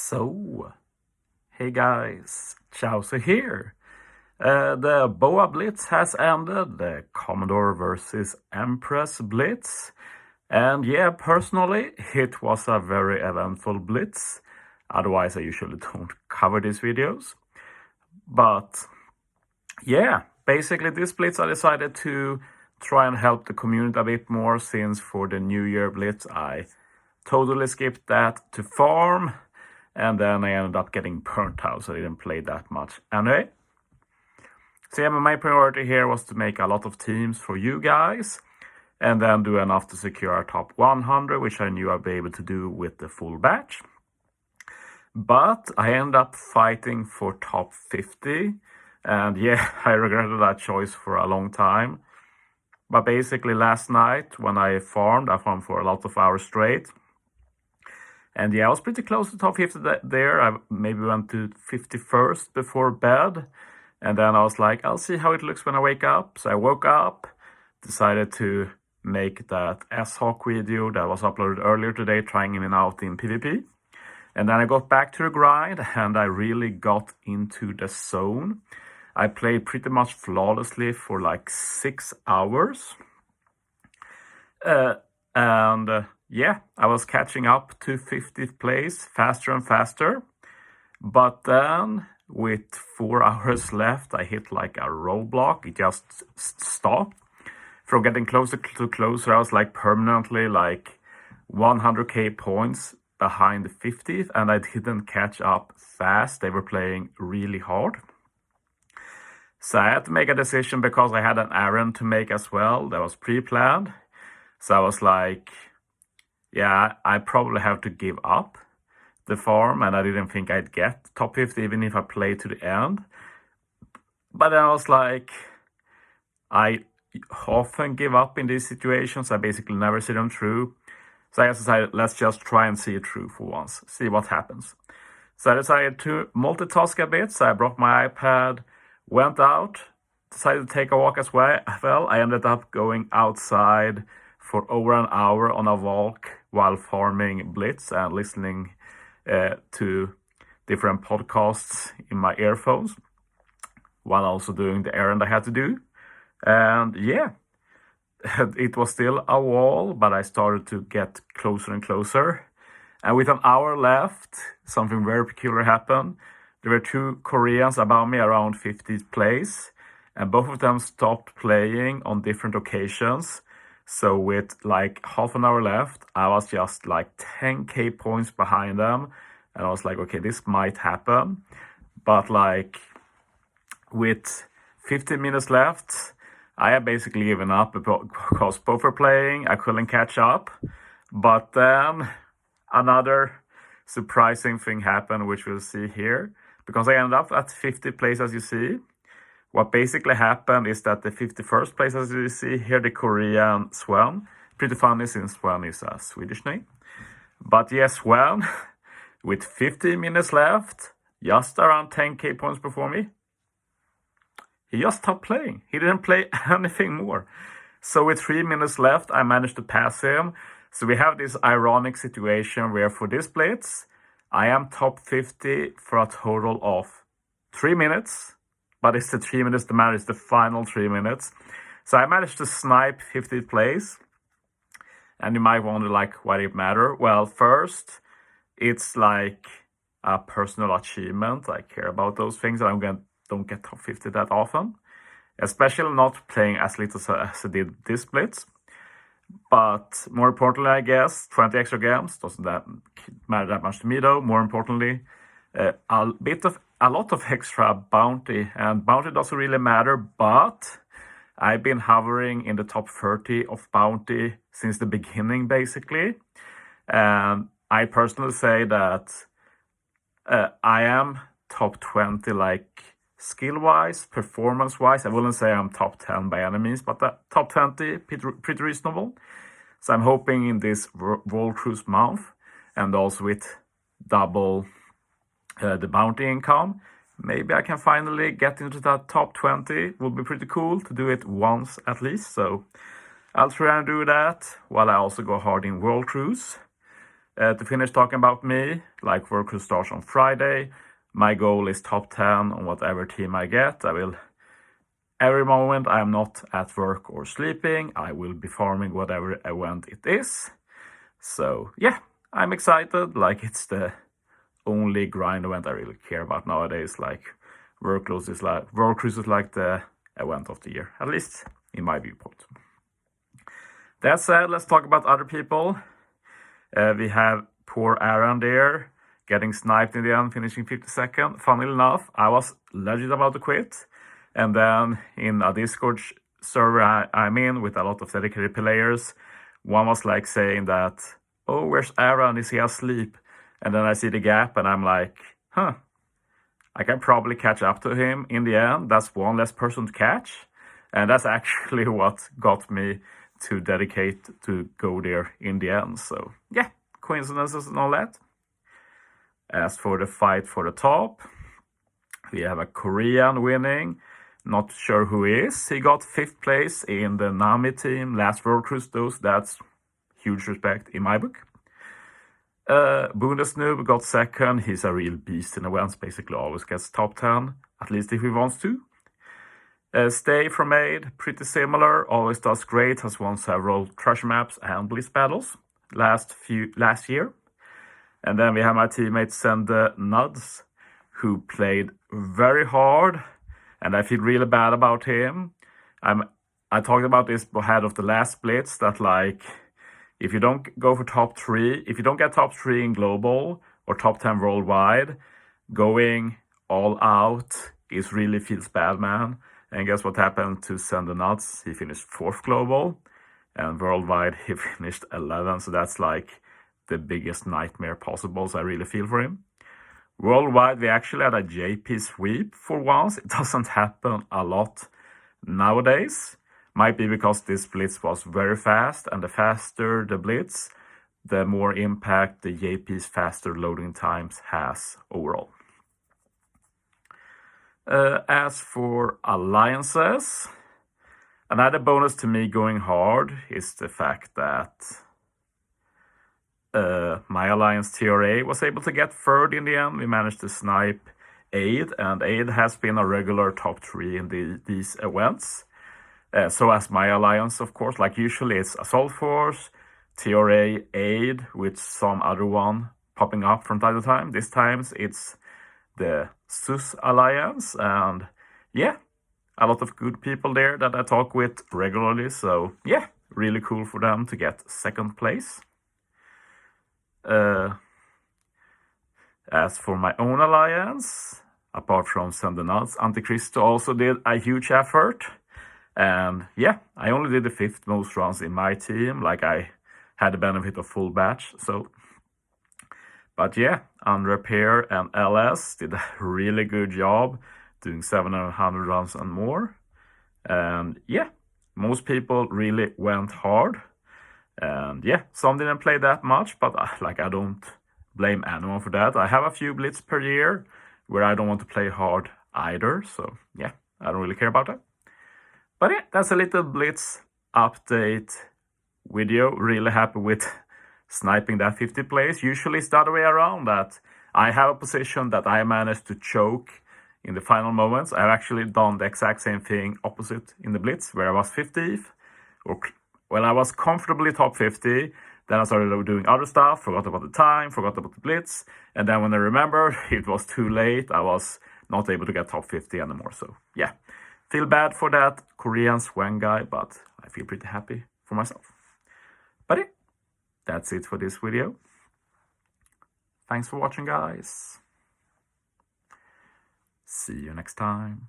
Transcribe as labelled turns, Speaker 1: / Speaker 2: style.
Speaker 1: So, hey guys, Chauzu here. The Boa Blitz has ended, the Commodore versus Empress Blitz. And yeah, personally, it was a very eventful blitz. Otherwise, I usually don't cover these videos. But yeah, basically this blitz I decided to try and help the community a bit more, since for the New Year blitz I totally skipped that to farm. And then I ended up getting burnt out, so I didn't play that much anyway. So yeah, my priority here was to make a lot of teams for you guys, and then do enough to secure our top 100, which I knew I'd be able to do with the full batch. But I ended up fighting for top 50, and yeah, I regretted that choice for a long time. But basically last night when I farmed for a lot of hours straight. And yeah, I was pretty close to top 50 there. I maybe went to 51st before bed. And then I was like, I'll see how it looks when I wake up. So I woke up, decided to make that S-Hawk video that was uploaded earlier today, trying him out in PvP. And then I got back to the grind, and I really got into the zone. I played pretty much flawlessly for like 6 hours. Yeah, I was catching up to 50th place faster and faster. But then with 4 hours left, I hit like a roadblock. It just stopped. From getting closer to closer, I was like permanently like 100k points behind the 50th, and I didn't catch up fast. They were playing really hard. So I had to make a decision because I had an errand to make as well that was pre-planned. So I was like, yeah, I probably have to give up the farm, and I didn't think I'd get top 50 even if I played to the end. But then I was like, I often give up in these situations. I basically never see them through. So I decided, let's just try and see it through for once, see what happens. So I decided to multitask a bit. So I brought my iPad, went out, decided to take a walk as well. I ended up going outside for over an hour on a walk while farming Blitz and listening to different podcasts in my earphones, while also doing the errand I had to do. And yeah, it was still a wall, but I started to get closer and closer. And with an hour left, something very peculiar happened. There were 2 Koreans above me around 50th place, and both of them stopped playing on different occasions. So with like half an hour left, I was just like 10k points behind them. And I was like, okay, this might happen. But like with 15 minutes left, I had basically given up because both were playing. I couldn't catch up. But then another surprising thing happened, which we'll see here. Because I ended up at 50th place, as you see. What basically happened is that the 51st place, as you see here, the Korean Swan. Pretty funny since Swan is a Swedish name. But yes, Swan, with 15 minutes left, just around 10k points before me, he just stopped playing. He didn't play anything more. So with 3 minutes left, I managed to pass him. So we have this ironic situation where for this blitz, I am top 50 for a total of 3 minutes. But it's the 3 minutes that matter, it's the final 3 minutes. So I managed to snipe 50th place. And you might wonder, like, why did it matter? Well, first, it's like a personal achievement. I care about those things. I don't get top 50 that often. Especially not playing as little as I did this blitz. But more importantly, I guess, 20 extra games. Doesn't that matter that much to me, though. More importantly, a lot of extra bounty, and bounty doesn't really matter, but I've been hovering in the top 30 of bounty since the beginning, basically. And I personally say that I am top 20, like skill-wise, performance-wise. I wouldn't say I'm top 10 by any means, but top 20, pretty reasonable. So I'm hoping in this World Cruise month, and also with double the bounty income, maybe I can finally get into that top 20. Would be pretty cool to do it once at least. So I'll try and do that while I also go hard in World Cruise. To finish talking about me, like work who starts on Friday, my goal is top 10 on whatever team I get. Every moment I am not at work or sleeping, I will be farming whatever event it is. So yeah, I'm excited. Like, it's the only grind event I really care about nowadays. Like, World Cruise is like the event of the year, at least in my viewpoint. That said, let's talk about other people. We have poor Aaron there, getting sniped in the end, finishing 52nd. Funnily enough, I was legit about to quit. And then in a Discord server I'm in with a lot of dedicated players, one was like saying that, oh, where's Aaron? Is he asleep? And then I see the gap and I'm like, I can probably catch up to him in the end. That's one less person to catch. And that's actually what got me to dedicate to go there in the end. So yeah, coincidences and all that. As for the fight for the top, we have a Korean winning. Not sure who is. He got 5th place in the Nami team last World Cruise dose. That's huge respect in my book. Bundesnoob got 2nd. He's a real beast in events, basically always gets top 10, at least if he wants to. Stay from Aid, pretty similar, always does great, has won several treasure maps and blitz battles last year. And then we have my teammate Sende Nuds, who played very hard, and I feel really bad about him. I talked about this ahead of the last blitz, that like, if you don't go for top 3, if you don't get top 3 in global or top 10 worldwide, going all out really feels bad, man. And guess what happened to Send the Nuts? He finished 4th global, and worldwide he finished 11th. So that's like the biggest nightmare possible. So I really feel for him. Worldwide, we actually had a JP sweep for once. It doesn't happen a lot nowadays. Might be because this blitz was very fast, and the faster the blitz, the more impact the JP's faster loading times has overall. As for alliances, another bonus to me going hard is the fact that my alliance TRA was able to get 3rd in the end. We managed to snipe Aid, and Aid has been a regular top 3 in these events. So as my alliance, of course, like usually it's Assault Force, TRA, Aid, with some other one popping up from time to time. This time it's the SUS Alliance, and yeah, a lot of good people there that I talk with regularly. So yeah, really cool for them to get 2nd place. As for my own alliance, apart from Sendenuts, Anticristo also did a huge effort. And yeah, I only did the 5th most runs in my team. Like, I had the benefit of full batch. So, but yeah, Unrepair and LS did a really good job doing 700 runs and more. And yeah, most people really went hard. And yeah, some didn't play that much, but I don't blame anyone for that. I have a few blitz per year where I don't want to play hard either. So yeah, I don't really care about that. But yeah, that's a little blitz update video. Really happy with sniping that 50th place. Usually it's the other way around, that I have a position that I managed to choke in the final moments. I've actually done the exact same thing opposite in the blitz, where I was 50th, or when I was comfortably top 50, then I started doing other stuff, forgot about the time, forgot about the blitz, and then when I remembered, it was too late. I was not able to get top 50 anymore. So yeah, feel bad for that Korean Swen guy, but I feel pretty happy for myself. But yeah, that's it for this video. Thanks for watching, guys. See you next time.